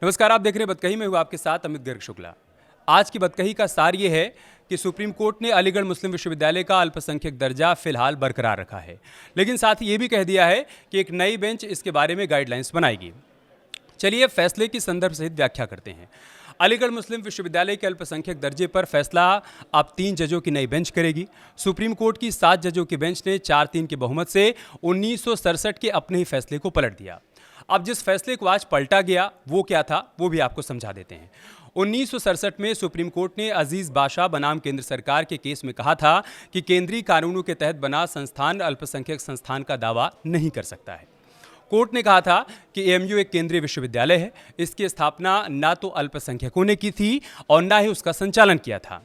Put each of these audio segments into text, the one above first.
नमस्कार, आप देख रहे हैं बतकही में हूँ आपके साथ अमित गर्ग शुक्ला। आज की बतकही का सार ये है कि सुप्रीम कोर्ट ने अलीगढ़ मुस्लिम विश्वविद्यालय का अल्पसंख्यक दर्जा फिलहाल बरकरार रखा है, लेकिन साथ ही ये भी कह दिया है कि एक नई बेंच इसके बारे में गाइडलाइंस बनाएगी। चलिए फैसले की संदर्भ सहित व्याख्या करते हैं। अलीगढ़ मुस्लिम विश्वविद्यालय के अल्पसंख्यक दर्जे पर फैसला अब 3 जजों की नई बेंच करेगी। सुप्रीम कोर्ट की 7 जजों की बेंच ने 4-3 के बहुमत से 1967 के अपने ही फैसले को पलट दिया। अब जिस फैसले को आज पलटा गया वो क्या था, वो भी आपको समझा देते हैं। 1967 में सुप्रीम कोर्ट ने अजीज बादशाह बनाम केंद्र सरकार के केस में कहा था कि केंद्रीय कानूनों के तहत बना संस्थान अल्पसंख्यक संस्थान का दावा नहीं कर सकता है। कोर्ट ने कहा था कि एएमयू एक केंद्रीय विश्वविद्यालय है, इसकी स्थापना ना तो अल्पसंख्यकों ने की थी और ना ही उसका संचालन किया था।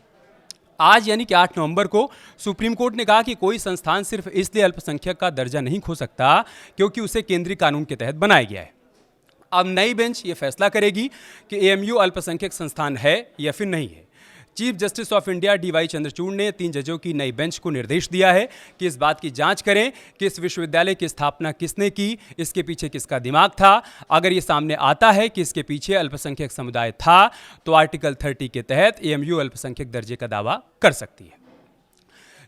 आज यानी कि 8 नवंबर को सुप्रीम कोर्ट ने कहा कि कोई संस्थान सिर्फ इसलिए अल्पसंख्यक का दर्जा नहीं खो सकता क्योंकि उसे केंद्रीय कानून के तहत बनाया गया है। अब नई बेंच ये फैसला करेगी कि एएमयू अल्पसंख्यक संस्थान है या फिर नहीं है। Chief justice of India DY Chandrachud ने 3 जजों की नई बेंच को निर्देश दिया है कि इस बात की जांच करें कि इस विश्वविद्यालय की स्थापना किसने की, इसके पीछे किसका दिमाग था। अगर ये सामने आता है कि इसके पीछे अल्पसंख्यक समुदाय था, तो आर्टिकल 30 के तहत एएमयू अल्पसंख्यक दर्जे का दावा कर सकती है।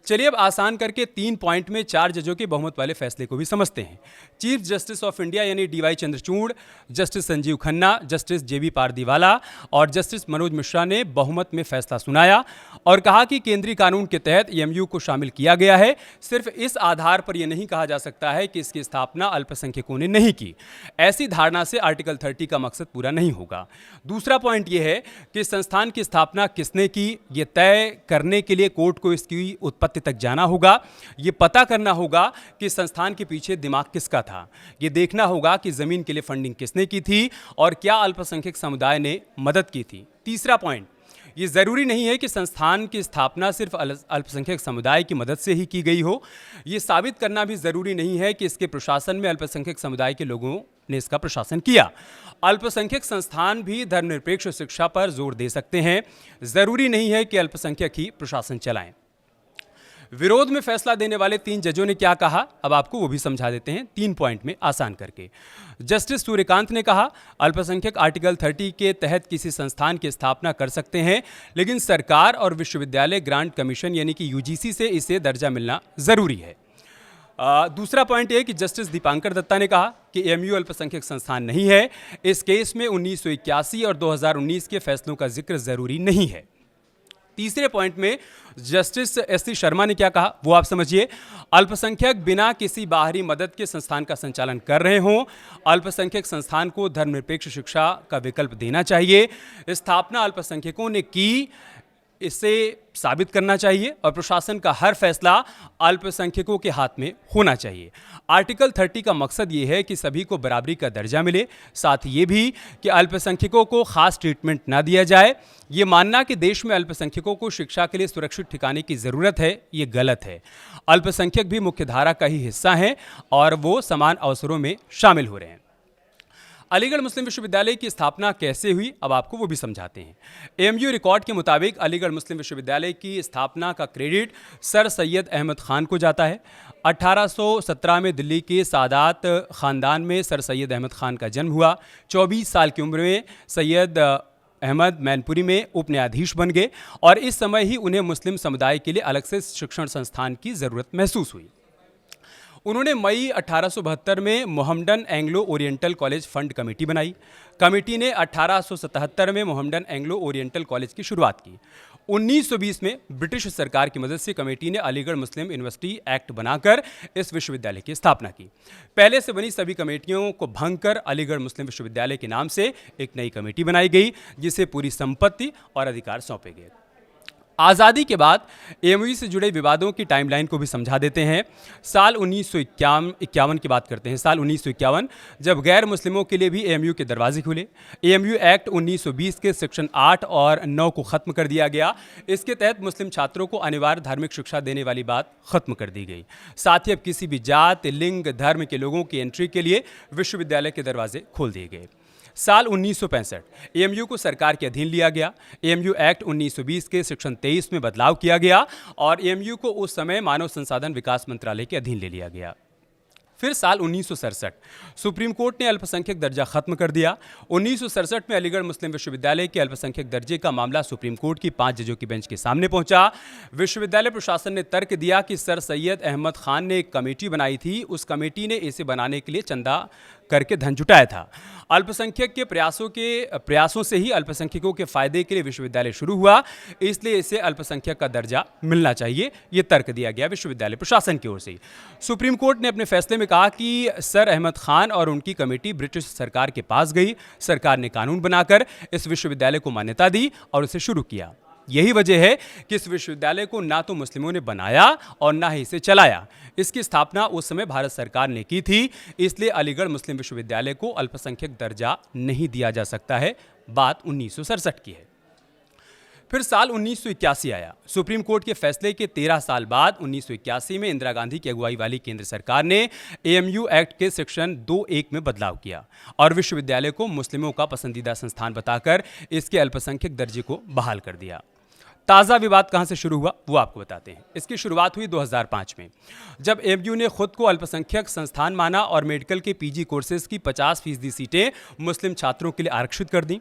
चलिए अब आसान करके 3 पॉइंट में 4 जजों के बहुमत वाले फैसले को भी समझते हैं। चीफ जस्टिस ऑफ इंडिया यानी DY Chandrachud, justice Sanjiv Khanna, justice JB Pardiwala और जस्टिस मनोज मिश्रा ने बहुमत में फैसला सुनाया और कहा कि केंद्रीय कानून के तहत एएमयू को शामिल किया गया है। सिर्फ इस आधार पर यह नहीं कहा जा सकता है कि इसकी स्थापना अल्पसंख्यकों ने नहीं की। ऐसी धारणा से आर्टिकल 30 का मकसद पूरा नहीं होगा। दूसरा पॉइंट यह है कि संस्थान की स्थापना किसने की, ये तय करने के लिए कोर्ट को इसकी उत्पत्ति तक जाना होगा। ये पता करना होगा कि संस्थान के पीछे दिमाग किसका था। ये देखना होगा कि जमीन के लिए फंडिंग किसने की थी और क्या अल्पसंख्यक समुदाय ने मदद की थी। तीसरा पॉइंट, ये जरूरी नहीं है कि संस्थान की स्थापना सिर्फ अल्पसंख्यक समुदाय की मदद से ही की गई हो। ये साबित करना भी जरूरी नहीं है कि इसके प्रशासन में अल्पसंख्यक समुदाय के लोगों ने इसका प्रशासन किया। अल्पसंख्यक संस्थान भी धर्मनिरपेक्ष शिक्षा पर जोर दे सकते हैं। जरूरी नहीं है कि अल्पसंख्यक ही प्रशासन चलाएं। विरोध में फैसला देने वाले 3 जजों ने क्या कहा, अब आपको वो भी समझा देते हैं 3 पॉइंट में आसान करके। जस्टिस सूर्यकांत ने कहा अल्पसंख्यक आर्टिकल 30 के तहत किसी संस्थान की स्थापना कर सकते हैं, लेकिन सरकार और विश्वविद्यालय ग्रांट कमीशन यानी कि यूजीसी से इसे दर्जा मिलना जरूरी है। दूसरा पॉइंट ये कि जस्टिस दीपांकर दत्ता ने कहा कि एएमयू अल्पसंख्यक संस्थान नहीं है। इस केस में 1981 और 2019 के फैसलों का जिक्र जरूरी नहीं है। तीसरे पॉइंट में जस्टिस एससी शर्मा ने क्या कहा वो आप समझिए। अल्पसंख्यक बिना किसी बाहरी मदद के संस्थान का संचालन कर रहे हों, अल्पसंख्यक संस्थान को धर्मनिरपेक्ष शिक्षा का विकल्प देना चाहिए। स्थापना अल्पसंख्यकों ने की, इसे साबित करना चाहिए और प्रशासन का हर फैसला अल्पसंख्यकों के हाथ में होना चाहिए। आर्टिकल 30 का मकसद ये है कि सभी को बराबरी का दर्जा मिले, साथ ये भी कि अल्पसंख्यकों को खास ट्रीटमेंट ना दिया जाए। ये मानना कि देश में अल्पसंख्यकों को शिक्षा के लिए सुरक्षित ठिकाने की ज़रूरत है, ये गलत है। अल्पसंख्यक भी मुख्यधारा का ही हिस्सा हैं और वो समान अवसरों में शामिल हो रहे हैं। अलीगढ़ मुस्लिम विश्वविद्यालय की स्थापना कैसे हुई, अब आपको वो भी समझाते हैं। एएमयू रिकॉर्ड के मुताबिक अलीगढ़ मुस्लिम विश्वविद्यालय की स्थापना का क्रेडिट सर सैयद अहमद खान को जाता है। 1817 में दिल्ली के सादात ख़ानदान में सर सैयद अहमद खान का जन्म हुआ। 24 साल की उम्र में सैयद अहमद मैनपुरी में उप न्यायाधीश बन गए और इस समय ही उन्हें मुस्लिम समुदाय के लिए अलग से शिक्षण संस्थान की ज़रूरत महसूस हुई। उन्होंने मई 1872 में Mohammedan Anglo oriental college fund committee बनाई। कमेटी ने 1877 में मोहम्मडन एंग्लो ओरिएंटल कॉलेज की शुरुआत की। 1920 में ब्रिटिश सरकार की मदद से कमेटी ने अलीगढ़ मुस्लिम यूनिवर्सिटी एक्ट बनाकर इस विश्वविद्यालय की स्थापना की। पहले से बनी सभी कमेटियों को भंग कर अलीगढ़ मुस्लिम विश्वविद्यालय के नाम से एक नई कमेटी बनाई गई, जिसे पूरी संपत्ति और अधिकार सौंपे गए। आज़ादी के बाद एएमयू से जुड़े विवादों की टाइमलाइन को भी समझा देते हैं। साल 1951 की बात करते हैं। साल 1951 जब गैर मुस्लिमों के लिए भी एएमयू के दरवाजे खुले। एएमयू एक्ट 1920 के सेक्शन 8 और 9 को ख़त्म कर दिया गया। इसके तहत मुस्लिम छात्रों को अनिवार्य धार्मिक शिक्षा देने वाली बात ख़त्म कर दी गई। साथ ही अब किसी भी जात, लिंग, धर्म के लोगों की एंट्री के लिए विश्वविद्यालय के दरवाजे खोल दिए गए। साल 1965 एएमयू को सरकार के अधीन लिया गया। एएमयू एक्ट 1920 के सेक्शन 23 में बदलाव किया गया और एएमयू को उस समय मानव संसाधन विकास मंत्रालय के अधीन ले लिया गया। फिर साल 1967 सुप्रीम कोर्ट ने अल्पसंख्यक दर्जा खत्म कर दिया। 1967 में अलीगढ़ मुस्लिम विश्वविद्यालय के अल्पसंख्यक दर्जे का मामला सुप्रीम कोर्ट की 5 जजों की बेंच के सामने पहुंचा। विश्वविद्यालय प्रशासन ने तर्क दिया कि सर सैयद अहमद खान ने एक कमेटी बनाई थी, उस कमेटी ने इसे बनाने के लिए चंदा करके धन जुटाया था। अल्पसंख्यक के प्रयासों से ही अल्पसंख्यकों के फायदे के लिए विश्वविद्यालय शुरू हुआ, इसलिए इसे अल्पसंख्यक का दर्जा मिलना चाहिए, यह तर्क दिया गया विश्वविद्यालय प्रशासन की ओर से। सुप्रीम कोर्ट ने अपने फैसले में कहा कि सर अहमद खान और उनकी कमेटी ब्रिटिश सरकार के पास गई। सरकार ने कानून बनाकर इस विश्वविद्यालय को मान्यता दी और इसे शुरू किया। यही वजह है कि इस विश्वविद्यालय को ना तो मुस्लिमों ने बनाया और ना ही इसे चलाया। इसकी स्थापना उस समय भारत सरकार ने की थी, इसलिए अलीगढ़ मुस्लिम विश्वविद्यालय को अल्पसंख्यक दर्जा नहीं दिया जा सकता है। बात 1967 की है। फिर साल 1981 आया। सुप्रीम कोर्ट के फैसले के 13 साल बाद 1981 में इंदिरा गांधी की अगुवाई वाली केंद्र सरकार ने एएमयू एक्ट के सेक्शन 2(1) में बदलाव किया और विश्वविद्यालय को मुस्लिमों का पसंदीदा संस्थान बताकर इसके अल्पसंख्यक दर्जे को बहाल कर दिया। ताज़ा विवाद कहां से शुरू हुआ वो आपको बताते हैं। इसकी शुरुआत हुई 2005 में, जब एएमयू ने खुद को अल्पसंख्यक संस्थान माना और मेडिकल के पीजी कोर्सेज की 50% सीटें मुस्लिम छात्रों के लिए आरक्षित कर दी।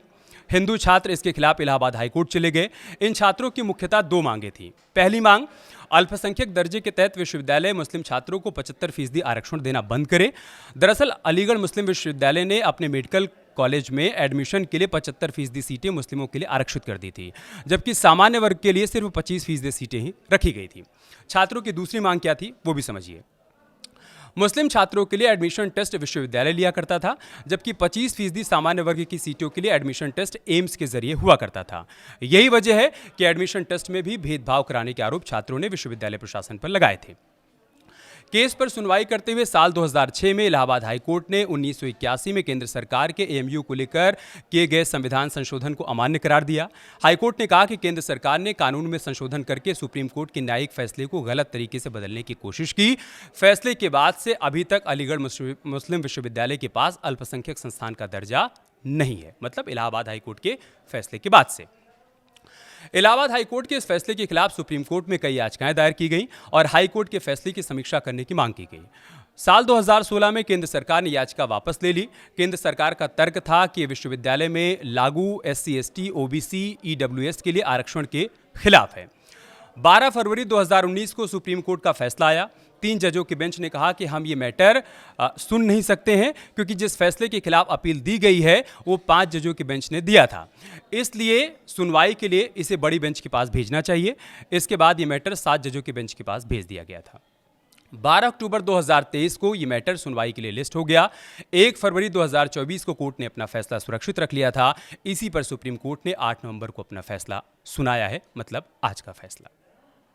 हिंदू छात्र इसके खिलाफ इलाहाबाद हाईकोर्ट चले गए। इन छात्रों की मुख्यतः 2 मांगें थीं। पहली मांग, अल्पसंख्यक दर्जे के तहत विश्वविद्यालय मुस्लिम छात्रों को 75% आरक्षण देना बंद करे। दरअसल अलीगढ़ मुस्लिम विश्वविद्यालय ने अपने मेडिकल कॉलेज में एडमिशन के लिए 75% सीटें मुस्लिमों के लिए आरक्षित कर दी थी, जबकि सामान्य वर्ग के लिए सिर्फ 25% सीटें ही रखी गई थी। छात्रों की दूसरी मांग क्या थी वो भी समझिए। मुस्लिम छात्रों के लिए एडमिशन टेस्ट विश्वविद्यालय लिया करता था, जबकि 25% सामान्य वर्ग की सीटों के लिए एडमिशन टेस्ट एम्स के जरिए हुआ करता था। यही वजह है कि एडमिशन टेस्ट में भी भेदभाव कराने के आरोप छात्रों ने विश्वविद्यालय प्रशासन पर लगाए थे। केस पर सुनवाई करते हुए साल 2006 में इलाहाबाद हाईकोर्ट ने 1981 में केंद्र सरकार के एएमयू को लेकर किए गए संविधान संशोधन को अमान्य करार दिया। हाईकोर्ट ने कहा कि केंद्र सरकार ने कानून में संशोधन करके सुप्रीम कोर्ट के न्यायिक फैसले को गलत तरीके से बदलने की कोशिश की। फैसले के बाद से अभी तक अलीगढ़ मुस्लिम विश्वविद्यालय के पास अल्पसंख्यक संस्थान का दर्जा नहीं है, मतलब इलाहाबाद हाईकोर्ट के फैसले के बाद से। इलाहाबाद हाईकोर्ट के इस फैसले के खिलाफ सुप्रीम कोर्ट में कई याचिकाएं दायर की गईं और हाईकोर्ट के फैसले की समीक्षा करने की मांग की गई। साल 2016 में केंद्र सरकार ने याचिका वापस ले ली। केंद्र सरकार का तर्क था कि विश्वविद्यालय में लागू SC, ST, OBC, EWS के लिए आरक्षण के खिलाफ है। 12 फरवरी 2019 को सुप्रीम कोर्ट का फैसला आया। 3 जजों की बेंच ने कहा कि हम ये मैटर सुन नहीं सकते हैं, क्योंकि जिस फैसले के खिलाफ अपील दी गई है वो 5 जजों की बेंच ने दिया था, इसलिए सुनवाई के लिए इसे बड़ी बेंच के पास भेजना चाहिए। इसके बाद ये मैटर 7 जजों की बेंच के पास भेज दिया गया था। 12 अक्टूबर 2023 को ये मैटर सुनवाई के लिए लिस्ट हो गया। 1 फरवरी 2024 को कोर्ट ने अपना फैसला सुरक्षित रख लिया था। इसी पर सुप्रीम कोर्ट ने 8 नवंबर को अपना फैसला सुनाया है, मतलब आज का फैसला।